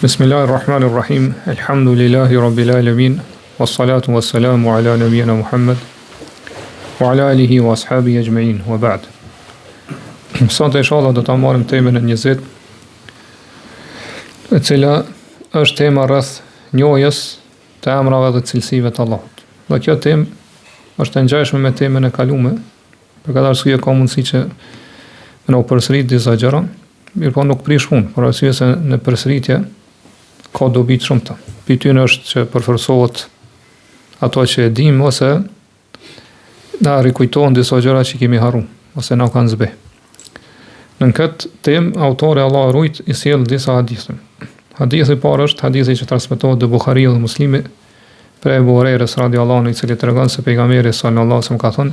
Bismillahirrahmanirrahim. Alhamdulillahi rabbil alamin. Wassalatu wassalamu ala nabiyyina Muhammad wa ala alihi wa ashabihi ajma'in. Wa ba'd. Sot inshallah do ta marrim temën e 20, e cila është tema rreth njohjes të emrave dhe cilësive të Allahut. Dhe kjo temë është e ngjashme me temën e kaluar, për këtë arsye ka mundësi që në u përsërit disa gjëra, mirë po nuk prish punë, por arsye se në përsëritje ka dobi të shumta. Pyetja është që përforcohet ato që e dim ose na rikujtohen disa gjëra që kemi harruar ose na kanë zbe. Në këtë temë autori Allah rujt i sjell disa hadithe. Hadithi i parë është hadithi që transmetohet te Buhariu dhe Muslimi prej Abu Hurairës radhiyallahu anhu, i cili tregon se pejgamberi sallallahu alaihi wasallam ka thënë: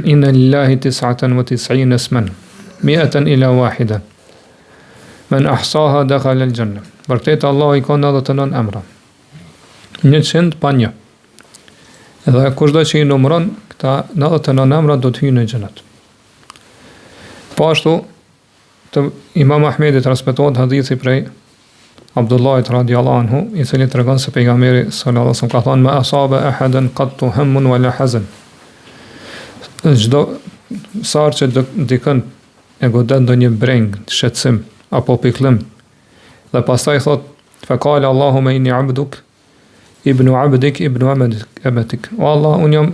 Inna lillahi 99 isman, 100 ila wahida. Man ahsaha dakhala al-janna. Vërtet Allah i ka 99 emra. 100 pa një. Edhe kushdo që i numëron këta 99 emra do të hyjë në xhenet. Po ashtu të Imam Ahmedi transmetohet hadithi prej Abdullahit radhiyallahu anhu, i cili tregon se pejgamberi sallallahu alaihi wasallam ka thënë: Ma asaba ahadan qattu hammun wala hazan. Çdo sa që dikën e godet ndonjë breng, shqetësim apo pikëllim, dhe pastaj thot: Faqala Allahumma inni abduk ibnu abdik ibnu amatik. O Allah, unë jam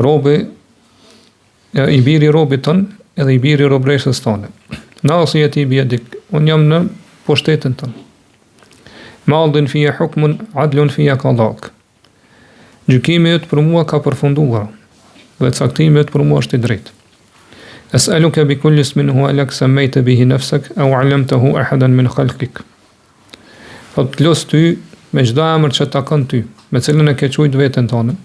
robi i biri robit tën edhe i biri robreshës tonë. Nasiyati bi yadik, unë jam në pushtetin tën. Madin fiya hukmun adlun fiya qadak. Gjykimi yt për mua ka përfunduar dhe caktimi yt për mua është i drejtë. As'aluka bi kulli ismin huwa lak sammayta bihi nafsak aw 'allamtahu ahadan min khalqik. Po të los ty me çdo emër që takon ty, me cilën e ke quajtur veten tonë,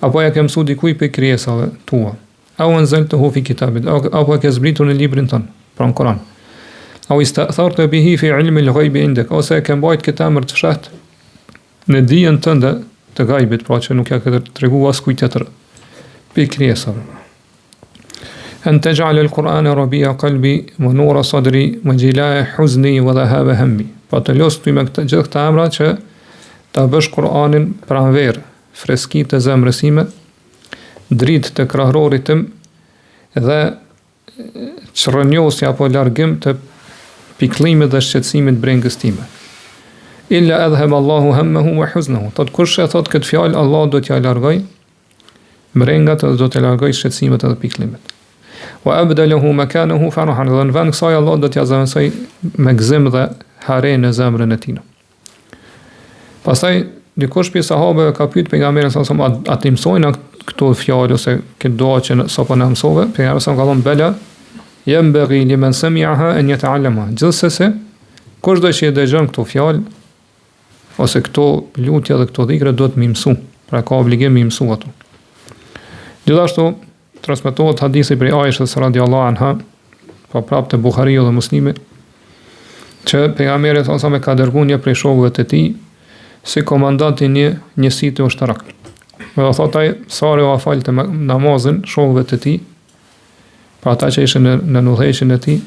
apo ja ke mësuar dikujt për krijesave tua, aw anzaltahu fi kitabik, apo e ke zbritur në librin tënd, pra në Kur'an. Aw istatharta bihi fi 'ilmi al-ghaib indak, ose e ke mbajtur këtë emër të fshehtë në dijen tënde të gajbit, pra që nuk ja ke treguar as kujt tjetër për krijesave. أن تجعل القرآن ربيع قلبي ونور صدري وجلاء حزني وذهاب همي. Pa të los ty me gjithë këta emra që ta bësh Kur'anin pranverë, freski të zemrës time, dritë të krahërorit tim dhe çrrënjosje apo largim të pikëllimit dhe shqetësimit brengës time. Illa adhhab Allahu hammahu wa huznahu. Tot kush e thot këtë fjalë, Allah do t'ja largoj brengat dhe do t'ja largoj shqetësimet dhe pikëllimet. Wa abdalahu makanahu farahan. Dhe në vend kësaj Allah do t'ja zëvendësoj me gëzim dhe hare në zemrën e tij. Pastaj dikush prej sahabëve ka pyet pejgamberin sa a të mësojnë këto fjalë ose këtë dua që sapo na mësove. Pejgamberi sa ka thënë: Bela yanbaghi liman sami'aha an yata'allama. Gjithsesi kushdo që e dëgjon këto fjalë ose këto lutje dhe këto dhikra do të më mësu. Pra ka obligim më mësu ato. Gjithashtu transmetohet hadithi prej Aishës radhiyallahu anha, pa prapë të Buhariu dhe Muslimi, që pejgamberi sa me ka dërguar një prej shokëve të tij si komandant i një njësie të ushtarak. Dhe thot ai, sari u falte namazin shokëve të tij, pa ata që ishin në udhëheqjen e tij,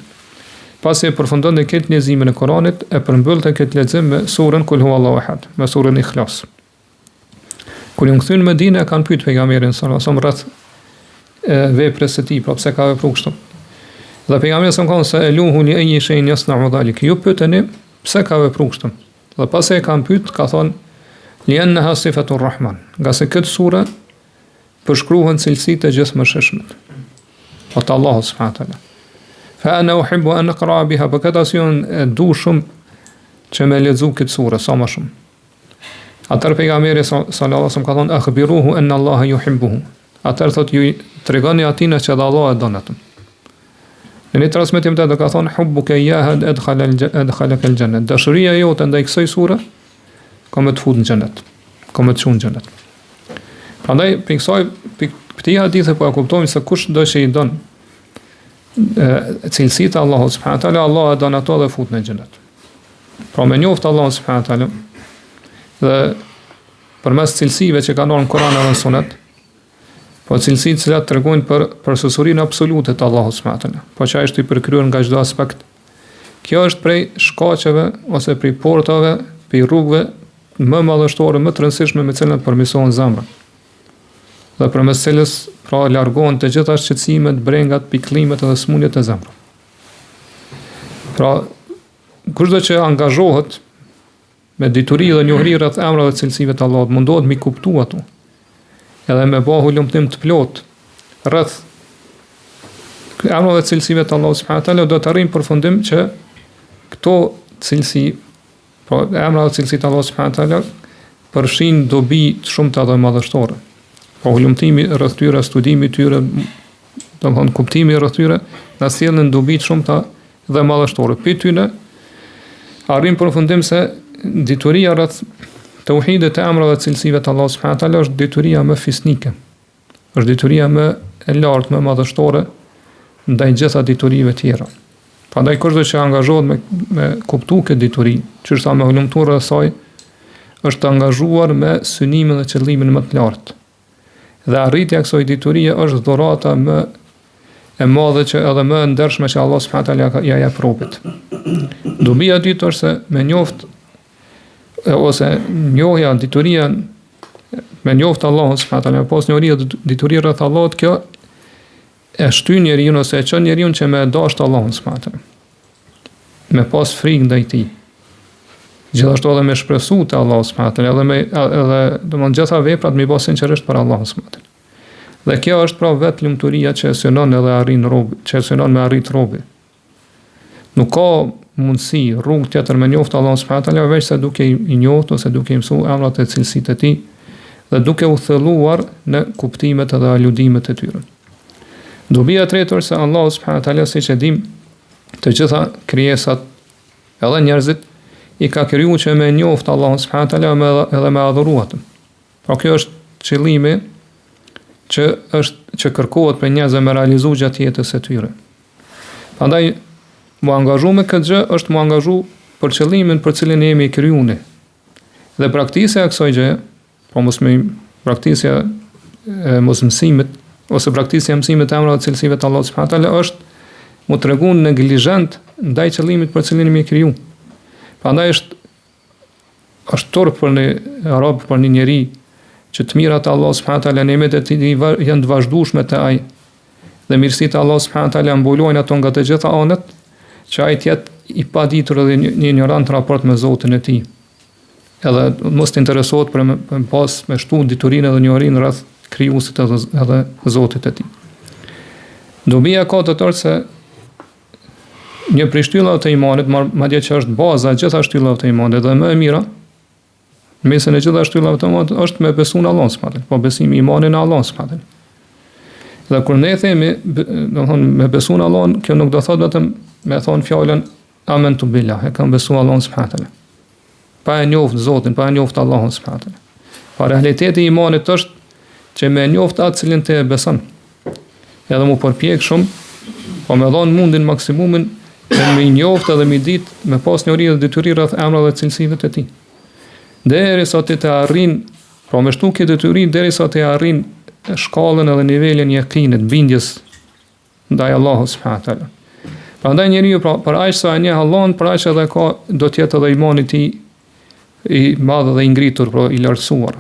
pasi e përfundonte këtë leximin e Kuranit, e përmbyllte këtë lexim me surën Kul huwallahu ahad, me surën Ikhlas. Kur u kthyn në Medinë, kanë pyetur pejgamberin sallallahu alajhi wasallam rreth veprës së tij, pra pse ka vepruar kështu. Dhe pejgamberi sa ka thënë se eluhu li ayyi shay'in yasna'u dhalik. Ju pyeteni pse ka vepruar kështu. Dhe pasi e kanë pyet, ka thonë li annaha sifatur rahman. Nga se këtë sure përshkruhen cilësitë e gjithëmshëshmit. Ot Allahu subhanahu wa taala. Fa ana uhibbu an aqra biha, për këtë arsye du shumë që me lexu këtë sure sa më shumë. Atëherë pejgamberi sallallahu alaihi wasallam ka thonë akhbiruhu anna Allaha yuhibbuhu. Atëherë thotë ju tregoni atij që Allah e don atë. Në një transmetim të ka thonë hubbuka iyyaha adkhalaka al-janna. Dashuria jote ndaj kësaj sure ka më të fut në xhenet. Ka më të çon në xhenet. Prandaj për kësaj hadithe po e kuptojmë se kush do që i don cilësitë e Allahut subhanahu wa taala, Allah e don ato dhe fut në xhenet. Pra me njoft Allah subhanahu wa taala dhe përmes cilësive që kanë në Kur'an dhe në Sunet, po cilësitë që tregojnë për përsosurinë absolute të Allahut subhanahu wa taala. Po që ai është i përkryer nga çdo aspekt Kjo është prej shkaqeve ose prej portave, prej rrugëve më madhështore, më të rëndësishme me cilën përmirësohen zemra. Dhe përmes cilës pra largohen të gjitha shqetësimet, brengat, pikëllimet dhe smundjet e zemrës. Pra, kushdo që angazhohet me dituri dhe njohuri rreth emrave dhe cilësive të Allahut, mundohet mi kuptu ato, edhe me bëhu lumëtim të plot rreth emrave dhe cilësive të Allahut subhanahu wa taala, do të arrijmë përfundim që këto cilësi, pra emra dhe cilësitë të Allahut subhanahu wa taala, përfshin dobi të shumta dhe madhështore. Po lumtimi rreth tyre, studimi i tyre, domthonë kuptimi rreth tyre, na sjellën dobi të shumta dhe madhështore. Për tyne arrim përfundim se dituria rreth tauhidit të emrave dhe cilësive të Allahut subhanahu wa taala është dituria më fisnike. Është dituria më e lartë, më madhështore ndaj gjitha diturive tjera. Prandaj kushdo që angazhohet me kuptu këtë dituri, që është me hulumtur rreth saj, është të angazhuar me synimin dhe qëllimin më të lartë. Dhe arritja e kësaj diturie është dhurata më e madhe që edhe më e ndershme që Allah subhanahu wa taala ja jep robët. Dobia e dytë është se me njoft ose njohja dituria me njoft Allahun subhanahu wa taala, pas njohria dituria rreth Allahut, kjo e shtyn njeriu ose e çon njeriu që me dashur Allahun subhanahu wa taala. Me pas frikë ndaj tij. Gjithashtu edhe me shpresu te Allahu subhanahu wa taala, edhe domthonë gjitha veprat me bë sinqerisht për Allahun subhanahu wa taala. Dhe kjo është pra vetë lumturia që synon edhe arrin robi, që synon me arrit robi. Nuk ka mundësi rrugë tjetër me njoftë Allahun subhanahu wa taala veç se duke i njohur ose duke i mësuar emrat e cilësitë e tij dhe duke u thelluar në kuptimet edhe aludimet e tyre. Dobia e tretë është se Allahu subhanahu wa taala, siç e dim, të gjitha krijesat edhe njerëzit i ka krijuar që me njoftë Allahun subhanahu wa taala edhe me adhuruar. Pra kjo është qëllimi që kërkohet për njerëzve me realizu gjatë jetës së tyre. Prandaj mu angazhu me këtë gjë është mu angazhu për qëllimin për cilin jemi krijuar. Dhe praktikja e kësaj gjë, po praktikja e mësimit ose praktikja e mësimit të emrave të cilësive të Allahut subhanahu wa taala është mu treguar neglizhent ndaj qëllimit për cilin jemi krijuar. Prandaj është turp për një rob, për një njeri që të mirat Allah subhanahu wa taala nimetet e tij janë të vazhdueshme te ai dhe mirësitë Allah subhanahu wa taala mbulojnë ato nga të gjitha anët, që ai të jetë i paditur dhe një ignorant raport me Zotin e tij. Edhe mos të interesohet për pas me shtu diturinë dhe njohurinë rreth krijuesit edhe Zotit e tij. Dobia ka të tërë se një prej shtyllave të imanit, madje që është baza e gjitha shtyllave të imanit dhe më e mira, mesin e gjitha shtyllave të imanit është me besu në Allahun subhanahu wa taala, po besimi i imanit në Allahun subhanahu wa taala. Dhe kur ne themi, domthon me besu në Allahun, kjo nuk do thotë vetëm me thon fjalën amantu billah, e kam besu Allahun subhanahu wa taala. Pa e njoft Zotin, pa e njoft Allahun subhanahu wa taala. Pa realiteti i imanit është që me njoft atë cilin të beson. Edhe mu përpjek shumë, po me dhon mundin maksimumin me njoft edhe me ditë me pas njohuri dhe detyri rreth emrave dhe cilësive të tij. Derisa ti të arrin, pra me shtu këtë detyri derisa ti arrin shkallën edhe nivelin e yakinit, bindjes ndaj Allahut subhanahu wa taala. Prandaj njeriu për aq sa e njeh Allahun, për aq edhe ka do të jetë edhe imani i tij i madh dhe i ngritur, pra i lartësuar.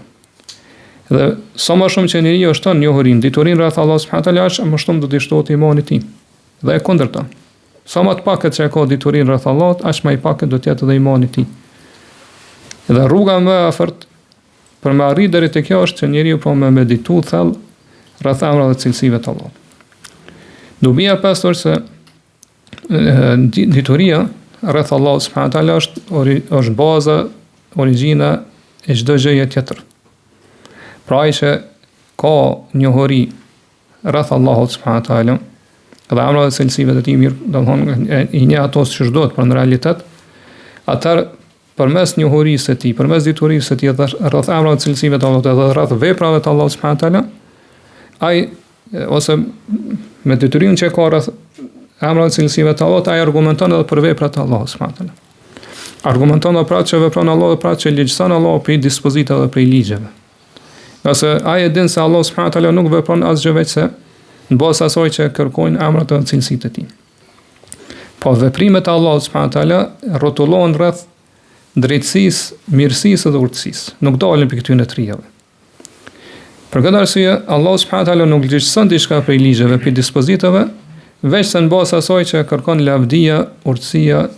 Dhe sa më shumë që njeriu shton njohurin, diturinë rreth Allahut subhanahu wa taala, aq më shumë do të shtohet imani i tij. Dhe e kundërta. Sa më të pakët që e ka diturinë rreth Allahut, aq më i pakët do të jetë edhe imani i tij. Dhe rruga më e afërt për me arrit deri te kjo është që njeriu po me meditu thellë rreth emrave dhe cilësive të Allahut. Dobia pastor se dituria rreth Allahut subhanahu wa taala është baza, origjina e çdo gjëje tjetër. Pra ai që ka njohuri rreth Allahut subhanahu wa taala dhe emrave dhe cilësive të tij mirë, domthonë i njeh ato siç duhet, por në realitet atëherë përmes njohurisë së tij, përmes diturisë së tij rreth emrave dhe cilësive të Allahut dhe rreth veprave të Allahut subhanahu wa taala, ai ose me detyrimin që ka rreth emrave dhe cilësive të Allahut, ai argumenton edhe për veprat e Allahut subhanahu wa taala. Argumenton edhe pra që vepron Allahu, pra që legjson Allahu për dispozitave dhe për ligjeve. Nëse ai e din se Allahu subhanahu wa taala nuk vepron asgjë veç se në bazë asaj që kërkojnë emrat dhe cilësitë e tij. Po veprimet e Allahut subhanahu wa taala rrotullohen rreth drejtësisë, mirësisë dhe urtësisë. Nuk dalin për këtyre trijave. Për këtë arsye, Allahu subhanahu wa taala nuk lehtëson diçka prej ligjeve, prej dispozitave, veç se në bazë asaj që kërkon lavdia, urtësia,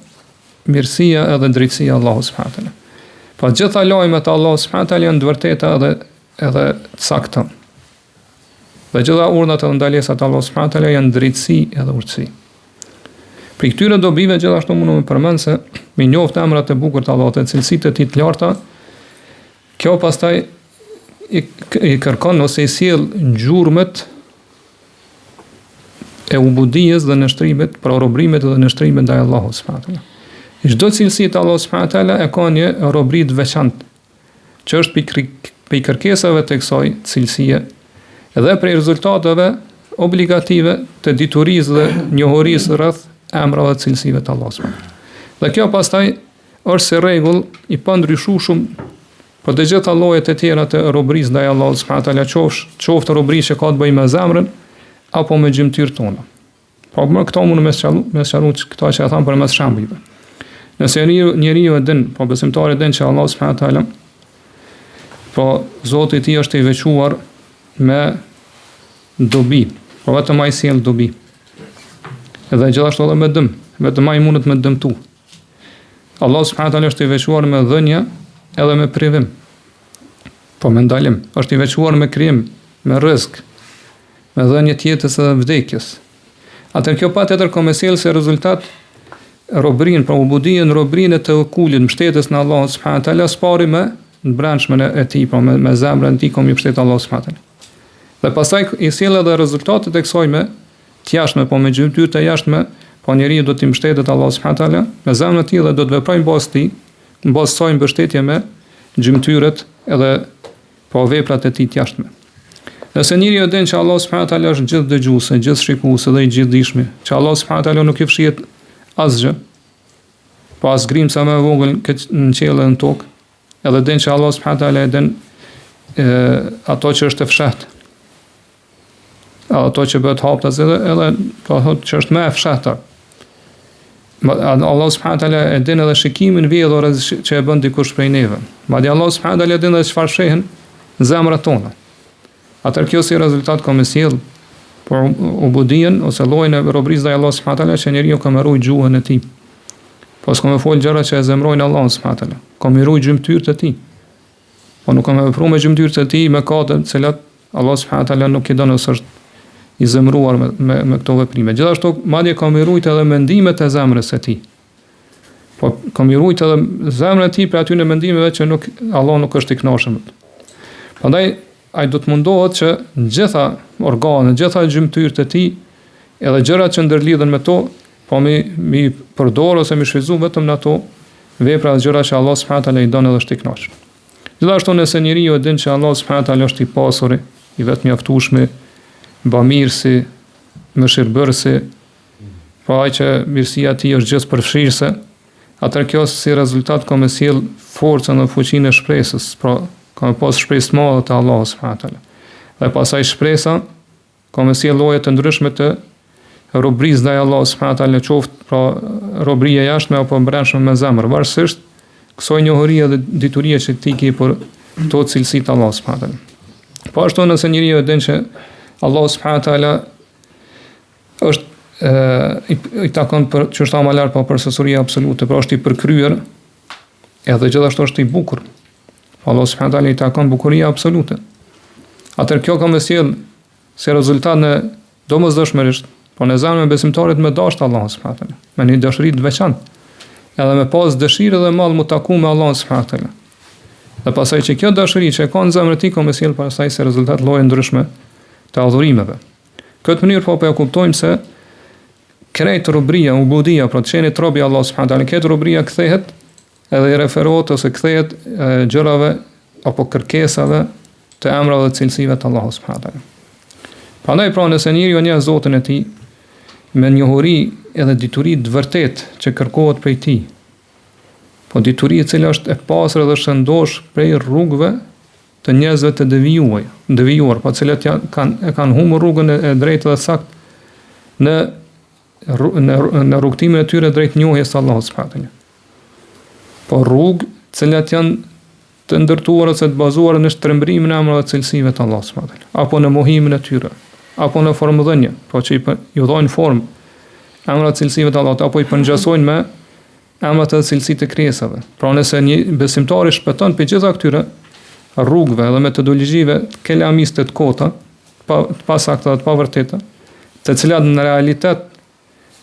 mirësia edhe drejtësia Allahu subhanahu wa taala. Po gjitha lajmet e Allahu subhanahu wa taala janë të vërteta edhe të sakta. Dhe gjitha urdhat edhe ndalesat e Allahu subhanahu wa taala janë drejtësi edhe urtësi. Për këtyre dobive gjithashtu mundu me përmend se me njoftë emrat e bukur të Allahut e cilësitë e tij të larta, kjo pastaj i kërkon ose i sjell gjurmët e ubudijës dhe nështrimit, pra robrimet dhe nështrimit ndaj Allahut subhanahu wa taala. Çdo cilësi të Allahut subhanahu wa taala e ka një robri të veçantë, që është pikë kërkesave të kësaj cilësie dhe për rezultateve obligative të diturisë dhe njohurisë rreth emrave dhe cilësive të Allahut subhanahu wa taala. Dhe kjo pastaj është si rregull i pandryshueshëm për të gjitha llojet e tjera të robrisë ndaj Allahut subhanahu wa taala, qoftë robri që ka të bëjë me zemrën apo me gjymtyrët tona. Po më këto mund me sqaruar këto që e tham për mes shembujve. Nëse njeriu e din, po besimtari din që Allahu subhanahu wa taala, po Zoti i tij është i veçuar me dobi, po vetëm ai sjell dobi. Edhe gjithashtu edhe me dëm, vetëm ai mundet me dëmtu. Allahu subhanahu wa taala është i veçuar me dhënje edhe me privim. Po me ndalim, është i veçuar me krijim, me rrezik, me dhënje të jetës edhe vdekjes. Atëherë kjo patjetër ka me sjellë si rezultat robrin, pra ubudien, robrin e të kullit, mbështetjes në Allahun subhanahu wa taala, spari me në brendshmën e tij, pra me zemrën e tij kom i mbështet Allahu subhanahu wa taala. Dhe pastaj i sjell edhe rezultatet e kësaj me të jashtme, po me gjymtyr të jashtme, po njeriu do të mbështetet Allahu subhanahu wa taala me zemrën e tij dhe do të veprojë në bazë tij, në bazë saj mbështetje me gjymtyrët edhe po veprat e tij të jashtme. Nëse njeriu e din që Allahu subhanahu wa taala është gjithë dëgjues, gjithë shikues dhe i gjithdijshëm, që Allahu subhanahu wa taala nuk i fshihet asgjë, po as grimca më e vogël në qiell dhe në tokë, edhe din që Allahu subhanahu wa taala e din ato që është e fshehtë, ato që bëhet haptas edhe po thotë që është më e fshehta. Allahu subhanahu wa taala e din edhe shikimin vjedhor që e bën dikush prej neve. Madje Allahu subhanahu wa taala e din edhe çfarë shehen zemrat tona. Atëherë kjo si rezultat ka me sjell por ubudien ose llojin e robrisë ndaj Allahut subhanahu wa taala, që njeriu ka më ruaj gjuhën e tij. Po s'ka më fol gjëra që e zemrojnë Allahun subhanahu wa taala. Ka më ruaj gjymtyrët e tij. Po nuk ka më vepruar me gjymtyrët e tij me katër, të cilat Allahu subhanahu wa taala nuk i don ose është i zemruar me këto veprime. Gjithashtu madje ka më ruajt edhe mendimet e zemrës së tij. Po ka më ruajt edhe zemrën e tij për aty në mendimeve që Allah nuk është i kënaqur. Prandaj ai do të mundohet që në gjitha organet, gjitha gjymtyrët e tij, edhe gjërat që ndërlidhen me to, po mi përdor ose mi shfrytëzu vetëm në ato vepra dhe gjëra që Allah subhanahu wa taala i don edhe është i kënaqur. Gjithashtu nëse njeriu e din që Allah subhanahu wa taala është i pasur, i vetëmjaftueshëm, bamirësi, mëshirbërësi, po ai që mirësia e tij është gjithë përfshirëse, atëherë kjo si rezultat ka me sjell forcën dhe fuqinë e shpresës, pra ka me pas shpresë të madhe te Allahu subhanahu wa taala. Dhe pasaj shpresa ka me sjell lloje të ndryshme të robrisë ndaj Allahut subhanahu wa taala, qoftë pra robria jashtme apo brendshme me zemër, varësisht kësaj njohurie dhe diturie që ti ke për to cilësi të Allahut subhanahu wa taala. Po ashtu nëse njeriu e din që Allahu subhanahu wa taala është i takon për çështja më lart, po për sësuria absolute, pra është i përkryer, edhe gjithashtu është i bukur. Allahu subhanahu wa taala i takon bukuria absolute. Atëherë kjo ka më sjell si rezultat në domosdoshmërisht, po në zemrën e besimtarit me dashur Allahu subhanahu wa taala, me një dashuri të veçantë, edhe me pas dëshirë dhe mall mu taku me Allahun subhanahu wa taala. Dhe pasaj që kjo dashuri që e ka në zemrën e tij ka më sjell pasaj si rezultat lloje ndryshme të adhurimeve. Këtë mënyrë po e kuptojmë se krejt robria, ubudia, pra të qenit robi Allah subhanahu wa taala, këtë robria kthehet edhe i referohet ose kthehet gjërave apo kërkesave të emrave dhe cilësive të Allahut subhanahu wa taala. Prandaj pra nëse njeriu njeh Zotin e tij me njohuri edhe dituri të vërtetë që kërkohet prej tij, po dituri e cila është e pastër dhe shëndosh prej rrugëve të njerëzve të devijuar, po të cilët kanë humbur rrugën e drejtë dhe saktë në në rrugtimin e tyre drejt njohjes së Allahut subhanahu wa taala. Po rrugë të cilat janë të ndërtuara ose të bazuara në shtrembërimin e emrave dhe cilësive të Allahut subhanahu wa taala, apo në mohimin e tyre, apo në formdhënie, pra që ju dhojnë formë emrat dhe cilësive të Allahut, apo i përngjasojnë me emrat dhe cilësitë e krijesave. Pra nëse një besimtar i shpëton për gjitha këtyre rrugëve dhe metodologjive kelamiste të kota, të pasakta dhe të pavërteta, të cilat në realitet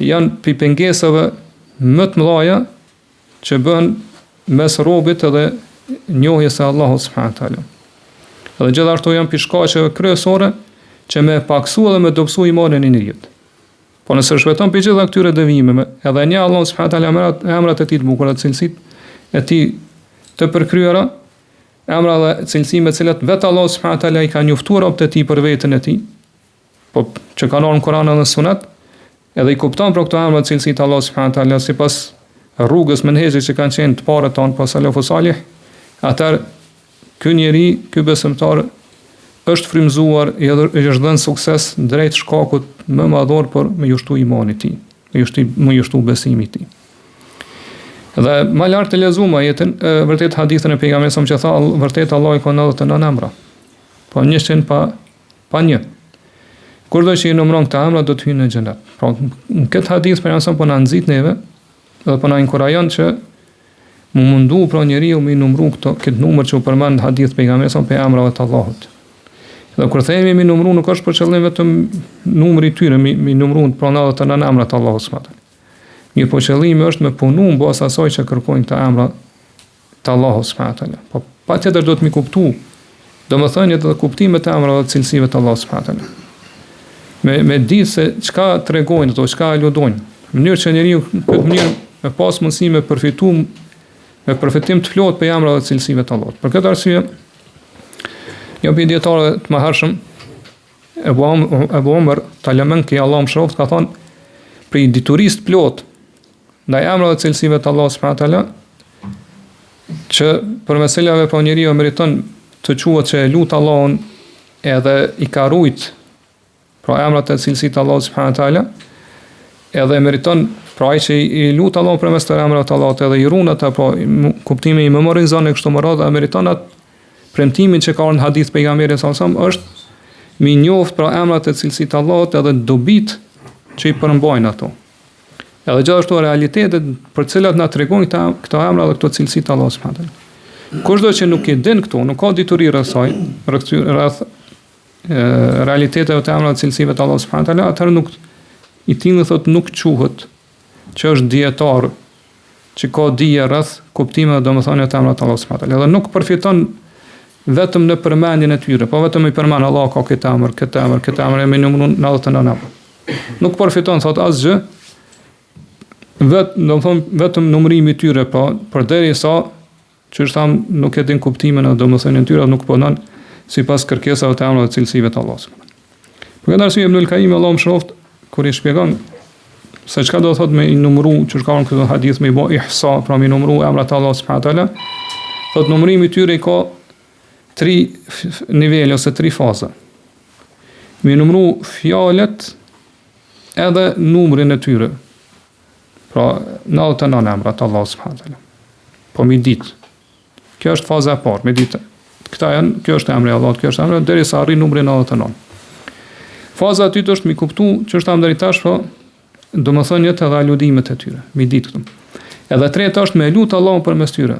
janë për pengesave më të mëdha që bën mes robit edhe njohjes së Allahut subhanahu wa taala. Dhe gjithashtu janë shkaqeve kryesore që me paksu dhe me dobësu imanin e njerit. Po nëse shpëton për gjitha këtyre devijimeve, edhe një Allahu subhanahu wa taala emrat e tij të bukura, cilësitë e tij të përkryera, emra dhe cilësi me cilat vetë Allahu subhanahu wa taala i ka njoftuar robët e tij për veten e tij, po që kanë ardhur në Kur'an dhe Sunet, edhe i kupton për këto emra dhe cilësi të Allahu subhanahu wa taala sipas rrugës menhexhit që kanë qenë të parët tonë pas salafus salih, atëherë ky njeri, ky besimtar është frymzuar, i është dhënë sukses drejt shkakut më madhor për me ushtu imanit tij, me ushtu besimit tij. Dhe më lart të lexuam ajetin, vërtet hadithën e pejgamberit që tha vërtet Allah i ka 99 emra. Po 100 pa një. Kurdo që i numëron këta emra do të hyjë në xhenet. Pra në këtë hadith pejgamberi po na nxit neve dhe po na inkurajon që mu mundu pra njeriu me numëru këtë numër që u përmend në hadith pejgamberit për emrat e Allahut. Dhe kur themi mi numëru nuk është për qëllim vetëm numri i tyre, mi numëru pra 99 emrat të Allahut subhanahu wa taala. Mirë po qëllimi është me punu në bas asaj që kërkojnë këta emra të Allahut subhanahu wa taala. Po patjetër do të mi kuptu domethëniet dhe kuptimet e emrave dhe cilësive të Allahut subhanahu wa taala. Me ditë se çka tregojnë ato, çka aludojnë. Në mënyrë që njeriu këtë mënyrë me pas mundësi me përfitim të plot për emrat dhe cilësive të Allahut. Për këtë arsye, një prej dietarëve të mëhershëm, Abu Umar Talamanki, Allahu mëshiroft, ka thënë për diturisë plot ndaj emrave dhe cilësive të Allahut subhanahu wa taala, që për meselave po njeriu meriton të quhet që e lut Allahun edhe i ka rujt pra emrat e cilësitë të Allahut subhanahu wa taala, edhe meriton pra ai që i lut Allahun përmes të emrave të Allahut edhe i ruan ata, pra kuptimi i memorizon e kështu me radhë, meriton atë premtimin që ka në hadith pejgamberit sallallahu alajhi wasallam është mi njoft pra emrat e cilësitë të Allahut edhe dobit që i përmbajnë ato. Edhe gjithashtu realitetet për cilat na tregojnë këto emra dhe këto cilësi të Allahut subhanahu wa taala. Kushdo që nuk i din këto, nuk ka dituri rreth saj, rreth realiteteve të emrave dhe cilësive të Allahut subhanahu wa taala, atëherë nuk i tillë thot nuk quhet që është dietar që ka dije rreth kuptimeve domethënie të emrave të Allahut subhanahu wa taala. Edhe nuk përfiton vetëm në përmendjen e tyre, po vetëm i përmend Allah ka këtë emër, me numrin 99 emra. Nuk përfiton thot asgjë, vetëm numërimi i tyre, po përderisa që është tham nuk e din kuptimin e domethënies tyre, nuk punon sipas kërkesave të emrave të cilësive të Allahut. Për këtë arsye Ibnul Qayyim Allahu mëshiroft kur i shpjegon se çka do të thotë me i numëru, që ka në këtë hadith me i bë ihsa, pra me i numëru emrat e Allahut subhanahu wa taala, thotë numërimi i tyre ka 3 nivele ose 3 faza. Me i numëru fjalët edhe numrin e tyre. Pra 99 emrat të Allahut subhanahu wa taala. Po mi ditë. Kjo është faza e parë, me ditë. Kjo është emri i Allahut, kjo është emri derisa arrin numrin 99. Faza e dytë është mi kuptu që është deri tash, po domethëniet edhe aludimet e tyre, mi ditë këtu. Edhe e treta është me lut Allahun përmes tyre.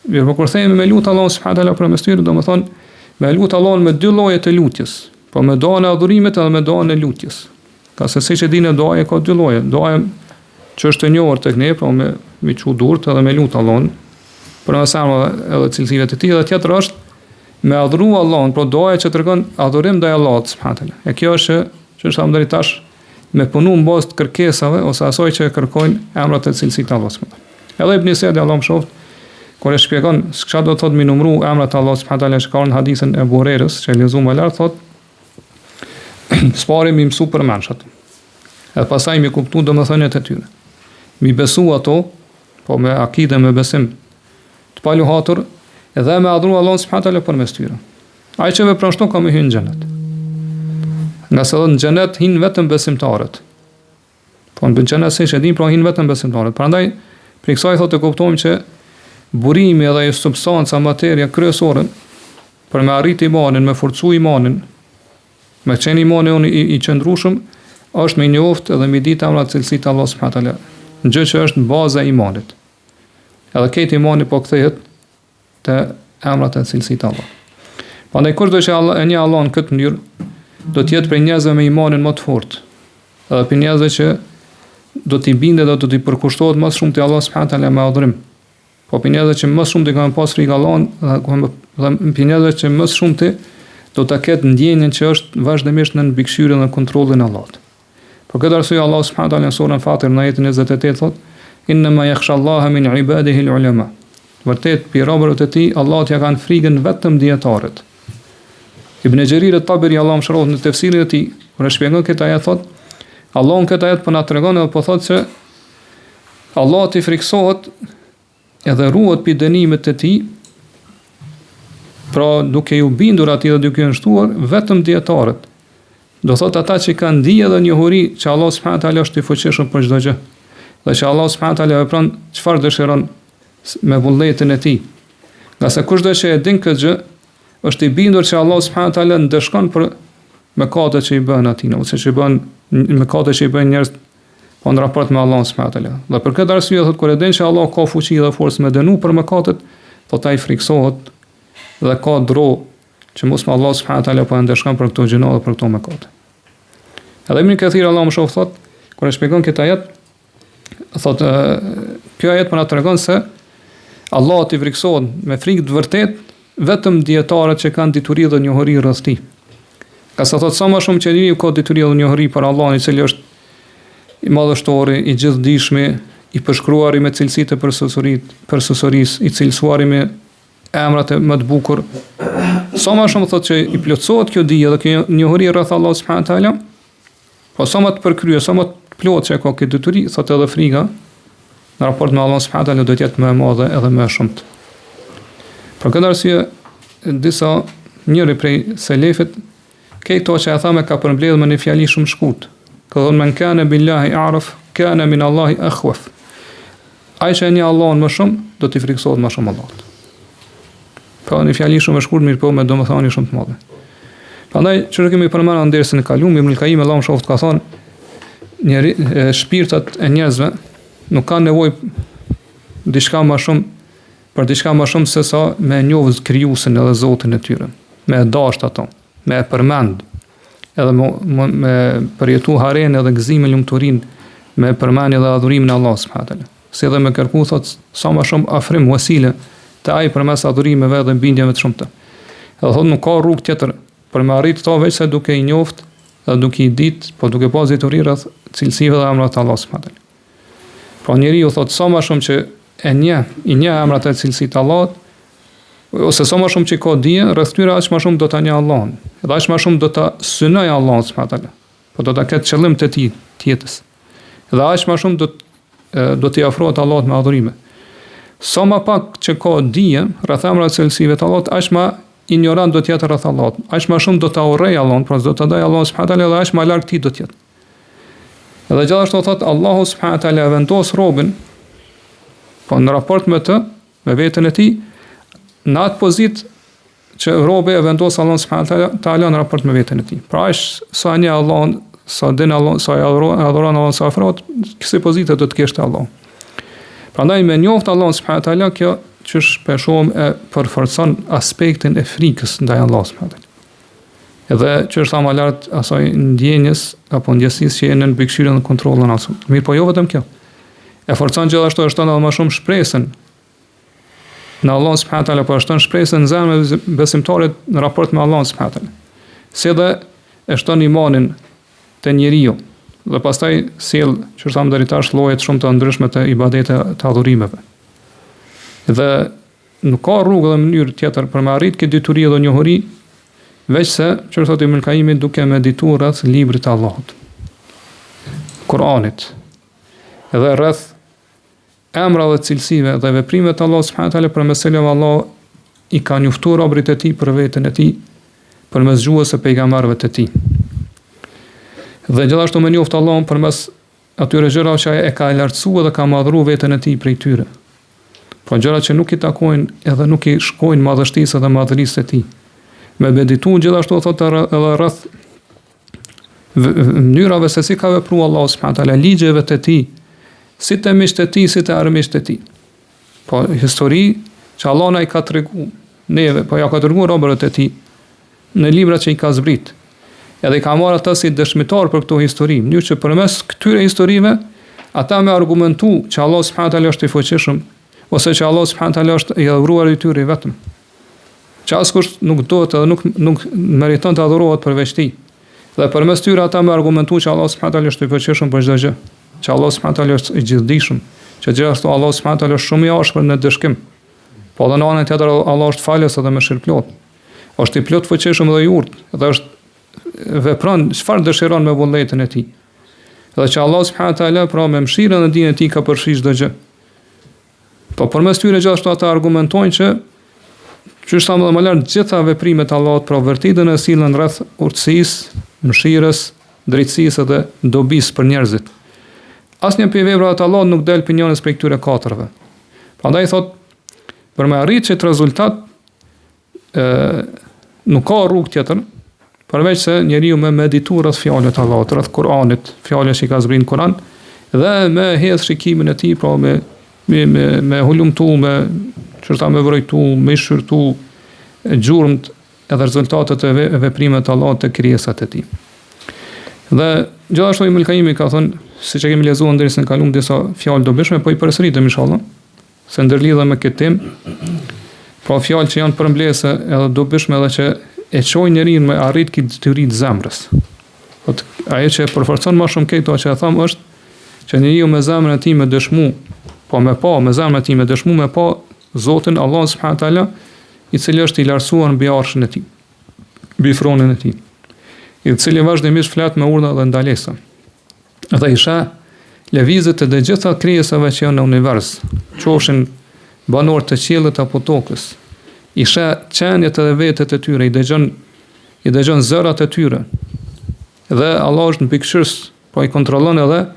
Mirë, po kur themi me lut Allahun subhanahu wa taala përmes tyre, domethënë me lut Allahun me 2 lloje të lutjes, po me duan e adhurimit edhe me duan e lutjes. Ka se siç e dinë duaja ka 2 lloje. Duaja që është e njohur tek ne, pra me çu durt edhe me lut Allahun për mësama edhe cilësive të tij, dhe tjetër është me adhuru Allahun, pra duaja që tregon adhurim ndaj Allahut subhanahu wa taala. E kjo është që është deri tash me punu në bazë të kërkesave ose asaj që kërkojnë emrat e cilësitë të Allahut subhanahu wa taala. Edhe Ibn Sa'di Allahu mëshiroft kur e shpjegon çka do të thotë me numëru emrat e Allahut subhanahu wa taala, që ka në hadithin e Abu Hurairës që lexuam më lart, thotë spari mi mësu për menshat. Edhe pastaj mi kuptu domethëniet e tyre. Mi besu ato, po me akide, me besim të paluhatur, edhe me adhuru Allahun subhanahu wa taala përmes tyre. Ai që vepron ashtu ka me hyrë në xhenet. Nga se në xhenet hin vetëm besimtarët. Po në bënqenëse që din, pra hinë vetëm besimtarët. Prandaj, për kësaj thotë të kuptojmë që burimi edhe substanca, materia kryesore, për me arrit imanin, me forcu imanin, me qenë imanin i qëndrushëm, është me njoftë edhe me ditë emrat cilësitë Allah subhanahu wa taala. Gjë që është baza e imanit. Edhe këtë imani po kthehet te emrat e cilësitë Allah. Prandaj kush do që e njeh Allah në këtë mënyrë, do të jetë për njerëzve me imanin më të fortë. Edhe për njerëzve që do t'i bindet dhe do t'i përkushtohet më shumë te Allah subhanahu wa taala me adhurim. Po për njerëzve që më shumë të kanë pas frikë Allahut dhe për njerëzve që më shumë do ta ketë ndjenjen që është vazhdimisht në mbikëqyrjen dhe kontrollin e Allahut. Për këtë arsye Allah subhanahu wa taala në surën Fatir në ajetin 28 thotë: "Inna ma yakhsha Allaha min ibadihi al-ulama." Vërtet, për robërët e tij Allahut ja kanë frikën vetëm dietarët. Ibn Jarir at-Tabari Allah më shërohet në tefsirin e tij, kur e shpjegon këtë ajet thotë, Allahu këtë ajet po na tregon edhe po thotë se Allah t'i friksohet edhe ruhet pi dënimet e tij, pra duke ju bindur atij dhe duke nshtuar vetëm dietarët. Do thot ata që kanë dije dhe njohuri që Allah subhanahu wa taala është i fuqishëm për çdo gjë. Dhe që Allah subhanahu wa taala vepron çfarë dëshiron me vullnetin e tij. Nga kushdo që e din këtë gjë, është i bindur që Allah subhanahu wa taala ndeshkon për mëkatet që i bën atij, ose që i bën mëkatet që i bën njerëz po në raport me Allah subhanahu wa taala. Dhe për këtë arsye thot kur e din që Allah ka fuqi dhe forcë me dënu për mëkatet, thot ai friksohet dhe ka dro që mos me Allah subhanahu wa taala po ndeshkon për këto gjëra dhe për këto mëkate. Edhe Ibn Kathir Allah më shoh thot kur e shpjegon këtë ajet, thot kjo ajet po na tregon se Allah t'i friksohet me frikë të vërtet vetëm dietarët që kanë dituri dhe njohuri rreth tij. Ka sa thot sa më shumë që njeriu ka dituri dhe njohuri për Allahun, i cili është i madhështori, i gjithdijshmi, i përshkruari me cilësitë e përsërisë, i cilësuari me emrat e më të bukur. Sa më shumë thotë që i plotësohet kjo dije dhe kjo njohuri rreth Allahut subhanahu wa taala, po sa më të përkryer, sa më të plotë që ka këtë detyrë, thotë edhe frika në raport me Allahun subhanahu wa taala do të jetë më e madhe edhe më e shumtë. Për këtë arsye disa njëri prej selefit këto që e thamë ka përmbledhur me një fjali shumë shkurt. Ka thënë men kana billahi a'raf kana min Allahi akhwaf. Ai që e njeh Allahun më shumë do t'i friksohet më shumë Allahut. Ka një fjali shumë e shkurt, mirë po me domethënie shumë të madhe. Prandaj çfarë kemi përmendur në dersën e kaluar, Ibn Qayyim Allahu shoft ka thonë shpirtat e njerëzve nuk kanë nevojë diçka më shumë për diçka më shumë se sa me njohës krijuesin edhe Zotin e tyre, me dashur ato, me përmend, edhe me përjetu haren edhe gëzimin lumturinë, me përmendje dhe adhurimin e Allahut subhanahu wa taala. Si edhe me kërku thot sa më shumë afrim wasile te ai përmes adhurimeve dhe bindjeve të shumta. Edhe thot nuk ka rrugë tjetër për me arrit këto veç se duke i njoft dhe duke i ditë, po duke pas dituri rreth cilësive dhe emrat e Allahut subhanahu wa taala. Pra njeriu thot sa më shumë që i njeh emrat e cilësitë të Allahut, ose sa më shumë që ka dije rreth tyre, aq më shumë do ta njeh Allahun. Edhe aq më shumë do ta synoj Allahun subhanahu wa taala. Po do ta ketë qëllim të tij të jetës. Edhe aq më shumë do t'i afrohet Allahut me adhurime. Sa më pak që ka dije rreth emrave të cilësive të Allahut, aq më ignorant do të jetë rreth Allahut. Aq më shumë do ta urrej Allahun, pra do ta daj Allahun subhanahu wa taala, dhe aq më larg ti do të jetë. Edhe gjithashtu thot Allahu subhanahu wa taala vendos robën po në raport me të, me veten e tij, në atë pozitë që robi e vendos Allahun subhanahu wa taala në raport me veten e tij. Pra është sa një Allahun, sa din Allahun, sa adhuron Allahun, sa afrohet, kësaj pozite do të kesh te Allahu. Prandaj me njoft Allahun subhanahu wa taala, kjo që shpeshom e përforcon aspektin e frikës ndaj Allahut subhanahu wa taala. Edhe që është më lart asaj ndjenjes apo ndjesisë që janë në mbikëqyrjen dhe kontrollin e Allahut. Mirë, po jo vetëm kjo. E forcon gjithashtu është edhe më shumë shpresën në Allah subhanahu wa taala, po shton shpresën në zemrën e besimtarit në raport me Allah subhanahu wa taala. Si edhe e shton imanin te njeriu dhe pastaj sjell që thamë deri tash lloje shumë të ndryshme të ibadete të adhurimeve. Dhe nuk ka rrugë dhe mënyrë tjetër për me arrit këtë dituri dhe njohuri veç se që thotë Ibn Qayyim duke medituar rreth librit të Allahut, Kur'anit, edhe rreth emrave dhe cilësive dhe veprimet të Allahut subhanahu wa taala, për meselën Allah i ka njoftuar robërit e tij për veten e tij, përmes gjuhës së pejgamberëve të tij. Dhe gjithashtu me njoft Allahun përmes atyre gjëra që e ka lartësuar dhe ka madhruar veten e tij prej tyre. Po gjëra që nuk i takojnë edhe nuk i shkojnë madhështisë dhe madhërisë së tij. Me meditu gjithashtu thotë edhe rreth mënyrave se si ka vepruar Allahu subhanahu wa taala, ligjeve të tij, si të miqtë të tij, si të armiqtë të tij. Po histori që Allah na i ka treguar neve, po ja ka treguar robërët e tij në librat që i ka zbrit. Edhe i ka marrë ata si dëshmitar për këto histori, mënyrë që përmes këtyre historive ata me argumentu që Allah subhanahu wa taala është i fuqishëm, ose që Allah subhanahu wa taala është i adhuruar i tyre vetëm. Që askush nuk duhet edhe nuk meriton të adhurohet përveç tij. Dhe përmes tyre ata me argumentu që Allah subhanahu wa taala është i fuqishëm për çdo gjë, që Allah subhanahu wa taala është i gjithdijshëm, që gjithashtu Allah subhanahu wa taala është shumë i ashpër në dëshkim. Po edhe në anën tjetër Allah është falës edhe mëshirëplot. Është i plot fuqishëm dhe i urtë, dhe është vepron çfarë dëshiron me vullnetin e tij. Dhe që Allah subhanahu wa taala pra me mëshirën e dinit e tij ka përfshi çdo gjë. Po përmes tyre gjithashtu ata argumentojnë që sa më lart gjitha veprimet e Allahut pra vërtetën e sillen rreth urtësisë, mëshirës, drejtësisë dhe dobisë për njerëzit. Asnjë prej veprave të Allahut nuk del pinjonës prej këtyre katërve. Prandaj thotë për me arritur çet rezultat nuk ka rrugë tjetër përveç se njeriu me meditu rreth fjalëve të Allahut, rreth Kuranit, fjalës që ka zbritur në Kuran, dhe me hedh shikimin e tij, pra me hulumtu, me çfarë me vrojtu, me shërtu gjurmët edhe rezultatet e veprimet të Allahut të krijesat e tij. Dhe gjithashtu Ibn Kaimi ka thënë, siç e kemi lexuar ndërsa kalum disa fjalë dobishme, po i përsëritem inshallah, se ndërlidhen me këtë temë. Pra fjalë që janë përmbledhëse edhe dobishme edhe që e çojnë njeriu me arrit këtë detyri të zemrës. Ajo që përforcon më shumë këto që e tham është që njeriu me zemrën e tij me dëshmu, me zemrën e tij me dëshmu me pa Zotin Allah subhanahu wa taala, i cili është i lartësuar mbi arshën e tij, mbi thronin e tij, i cili vazhdimisht flet me urdhra dhe ndalesa. Dhe i sheh lëvizjet e të gjitha krijesave që janë në univers, qofshin banor të qiellit apo tokës. I sheh qenjet edhe vetët e tyre, i dëgjon zërat e tyre. Dhe Allah është mbikëqyrës, po i kontrollon edhe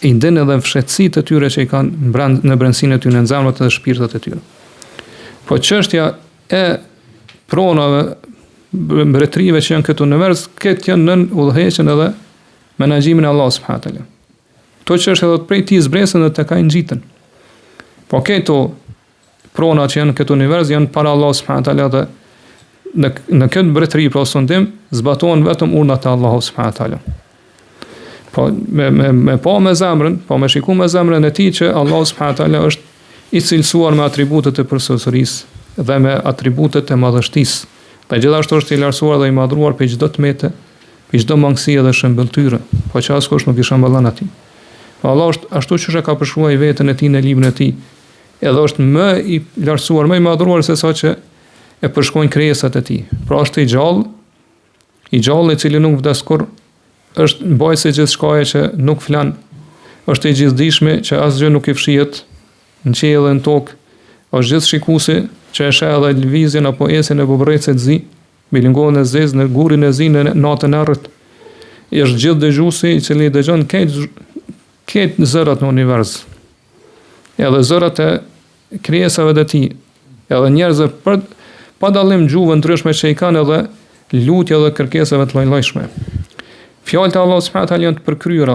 i ndin edhe fshehtësitë e tyre që i kanë në brendësinë e tyre, në zemrat dhe shpirtat e tyre. Po çështja e pronave, mbretërive që janë këtu në univers, këtë janë nën udhëheqjen edhe menaxhimin e Allahut subhanahu wa taala. To çështja do të prej tij zbresën dhe të ka ngjitën. Po këto prona që janë këtë univers janë para Allahut subhanahu wa taala, dhe në këtë mbretëri pra sundim zbatohen vetëm urdhat e Allahut subhanahu wa taala. Po me zemrën, po me shiku me zemrën e tij që Allahu subhanahu wa taala është i cilësuar me atributet e përsosërisë dhe me atributet e madhështisë. Dhe gjithashtu është i lartësuar dhe i madhruar për çdo tmete, për çdo mangësi dhe shëmbëltyre, po që askush nuk i shëmbëllon atij. Po Allah është ashtu siç e ka përshkruar veten e tij në librin e tij, edhe është më i lartësuar, më i madhruar se sa që e përshkruajnë krijesat e tij. Pra është i gjallë i cili nuk vdes kurrë, është mbajtësi gjithçkaje që nuk flan, është i gjithdijshëm që asgjë nuk i fshihet në qiell dhe në tokë, është gjithshikuesi që e sheh edhe lëvizjen apo esjen e bubrrecit të zi, bilingohen e zezë në gurin e zi në natën e errët. Është gjithdëgjuesi i cili dëgjon këtë zërat në univers. Edhe zërat e krijesave të tij, edhe njerëzve pa dallim gjuhëve ndryshme që i kanë edhe lutje dhe kërkesave të lloj-llojshme. Fjalët e Allahut subhanahu wa taala janë të përkryera,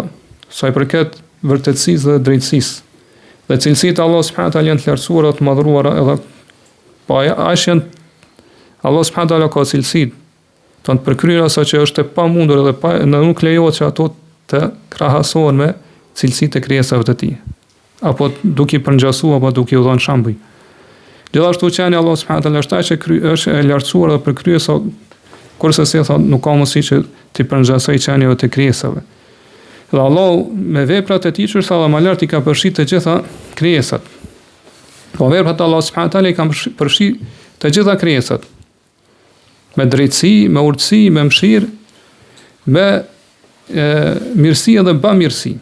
sa i përket vërtetësisë dhe drejtësisë. Dhe cilësitë e Allahut subhanahu wa taala janë të lartësuara, të madhruara, edhe po as janë Allahu subhanahu wa taala ka cilësitë të përkryera sa që është e pamundur edhe nuk lejohet që ato të krahasohen me cilësitë e krijesave të tij, apo duke i përngjasuar apo duke u dhënë shembuj. Gjithashtu qeni Allahu subhanahu wa taala është e lartësuar dhe përkryesa, kurse se thonë nuk ka mundësi që të përngjasoj qenieve të krijesave. Dhe Allahu me veprat e tij që sa më lart i ka përfshirë të gjitha krijesat. Po veprat e Allahut subhanahu wa taala i kanë përfshirë të gjitha krijesat. Me drejtësi, me urtësi, me mëshirë, me mirësi dhe bamirësi.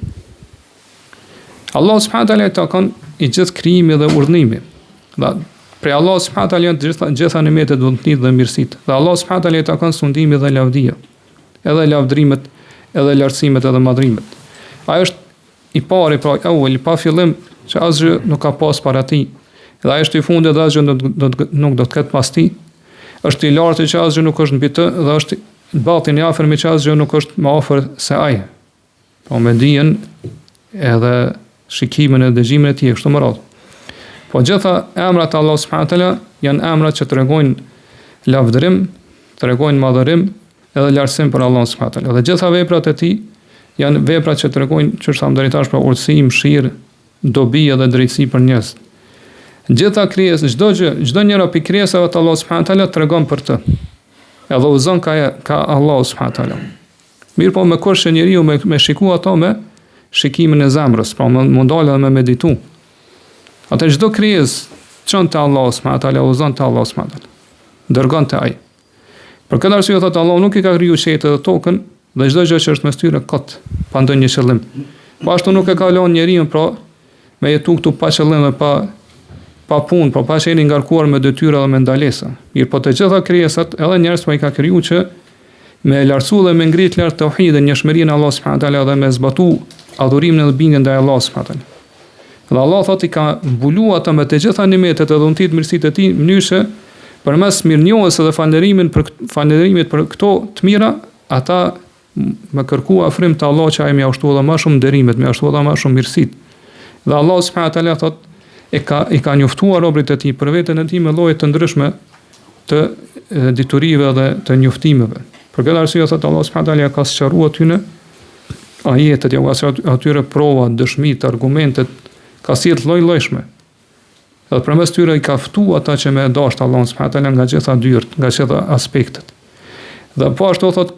Allahu subhanahu wa taala i takon i gjithë krijimi dhe urdhnimi. Dhe prej Allahu subhanahu wa taala janë të gjitha nimetet e vullnetit dhe mirësitë. Dhe Allahu subhanahu wa taala i takon sundimi dhe lavdia, edhe lavdrimet, edhe lartësimet edhe madhrimet. Ajo është i pari, pra i pa fillim, që asgjë nuk ka pas para ti, dhe ai është i fundit dhe asgjë nuk do të ketë pas ti, është i lartë që asgjë nuk është mbi të, dhe është në batin i afërmi që asgjë nuk është më afër se ai. Po me dijen edhe shikimin e dëgjimin e tij kështu më radh. Po gjitha emrat Allah subhanahu wa taala janë emrat që tregojnë lavdërim, tregojnë madhërim edhe lartësim për Allah subhanahu wa taala. Dhe gjitha veprat e tij janë vepra që tregojnë që është deri tash për urtësi, mëshirë, dobi edhe drejtësi për njerëz. Gjitha krijesat, çdo njëra pikë krijesave të Allah subhanahu wa taala tregon për të. Edhe uzon ka Allah subhanahu wa taala. Mirë po me kurse njeriu me shiku ato me shikimin e zemrës, pra më ndalë dhe me meditu. Atë çdo krijesë çon te Allah subhanahu wa taala, uzon te Allah subhanahu wa taala. Dërgon te ai. Për këtë arsye thotë Allah nuk i ka kriju qiellin dhe tokën dhe çdo gjë që është mes tyre kot, pa ndonjë qëllim. Po ashtu nuk e ka lënë njeriu pra me jetu këtu pa qëllim dhe pa punë, pa qenë ngarkuar me detyra dhe me ndalesa. Mirë, po të gjitha krijesat, edhe njerëz po i ka kriju që me lartësu dhe me ngrit lart tauhidin, njohurinë e Allah subhanahu wa taala dhe me zbatu adhurimin dhe bindjen ndaj Allah subhanahu wa taala. Dhe Allah thotë i ka mbuluar ata me të gjitha nimetet dhe dhuntit mirësitë e tij, në mënyrë që përmes mirënjohjes dhe falënderimit për këto të mira, ata më kërkuan afrim te Allah që ai më ushtua dhe më shumë nderimet, më ushtua dhe më shumë mirësitë. Dhe Allah subhanahu wa taala thotë i ka njoftuar robërit e tij për veten e tij me lloje të ndryshme të diturive dhe të njoftimeve. Për këtë arsye thotë Allah subhanahu wa taala ka sqaruar atyne ajetet, ja ka atyre prova, dëshmitë, argumentet, ka sjell lloj-llojshme. Dhe përmes tyre i ka ftuar ata që me dashur Allahun subhanahu wa taala nga gjitha dyert, nga gjitha aspektet. Dhe po ashtu thotë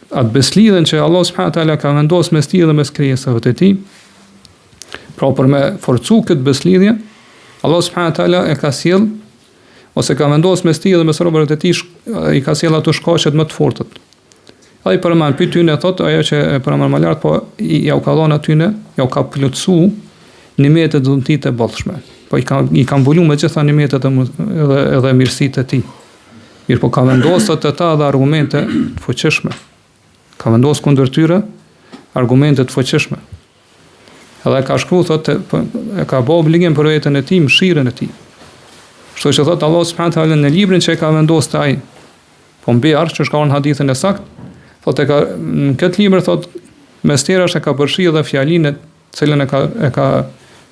atë beslidhen që Allah subhanahu wa taala ka vendosur mes tij dhe mes krijesave të tij. Pra për me forcu këtë beslidhje, Allah subhanahu wa taala e ka sjell ose ka vendosur mes tij dhe mes robërve të tij i ka sjell ato shkaqet më të fortët. Ai përmend pyetjen e thotë ajo që e përmend më lart, po ja u ka dhënë atyne, ja u ka plotsu nimetet dhe dhuntit e bollshme. Po i ka mbuluar me gjitha nimetet edhe mirësitë e tij. Mirë, po ka vendosur të ta dhe argumente të fuqishme. Ka vendosur kundër tyre argumente të fuqishme. Edhe ka shkruar thotë e ka bë obligim për veten e tij, mëshirën e tij. Kështu që thotë Allah subhanahu wa taala në librin që e ka vendosur ai, po mbi arsh që ka në hadithin e saktë, thotë në këtë libër thotë mes tjerash e ka përfshirë edhe fjalinë të cilën e ka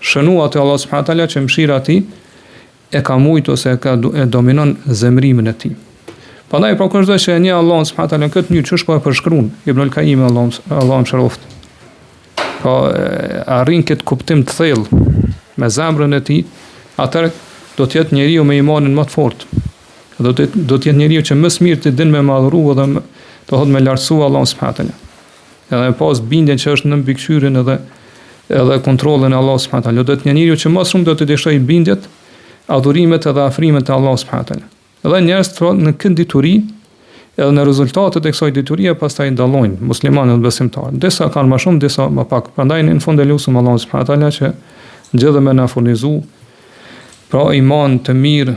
shënuar te Allah subhanahu wa taala që mëshira e tij e ka mujt ose e dominon zemrimin e tij. Prandaj pra kushdo që e njeh Allah subhanahu wa taala në këtë mënyrë çu shkoi përshkruan Ibnul Qayyim Allahu mëshiroft. Po arrin këtë kuptim të thellë me zemrën e tij, atëherë do të jetë njeriu me imanin më të fortë. Do të jetë njeriu që më së miri të din me madhuru dhe do thotë me lartësu Allahun subhanahu wa taala. Edhe pas bindjen që është në mbikëqyrjen edhe kontrollin e Allahut subhanahu wa taala. Do të jetë njeriu që më shumë do të dëshojë bindjet, adhurimet edhe afrimet e Allahut subhanahu wa taala. Edhe njerëz në këtë dituri edhe në rezultatet e kësaj diturie pastaj dallojnë muslimanët besimtarë. Disa kanë më shumë, disa më pak. Prandaj në fund e lutem Allahun subhanahu wa taala që gjithë me na furnizu pra iman të mirë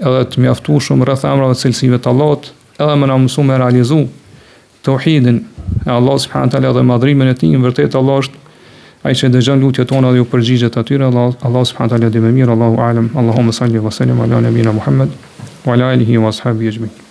edhe të mjaftueshëm rreth emrave të cilësive të Allahut, edhe më na mësua me realizu tauhidin e Allahut subhanahu wa taala dhe madhrimin e tij. Në vërtetë Allah është ai që dëgjon lutjet tona dhe u përgjigjet atyre. Allah subhanahu wa taala dhe më mirë, Allahu alem. Allahumma salli wa sallim ala nabina Muhammad wa ala alihi wa ashabihi ajma'in.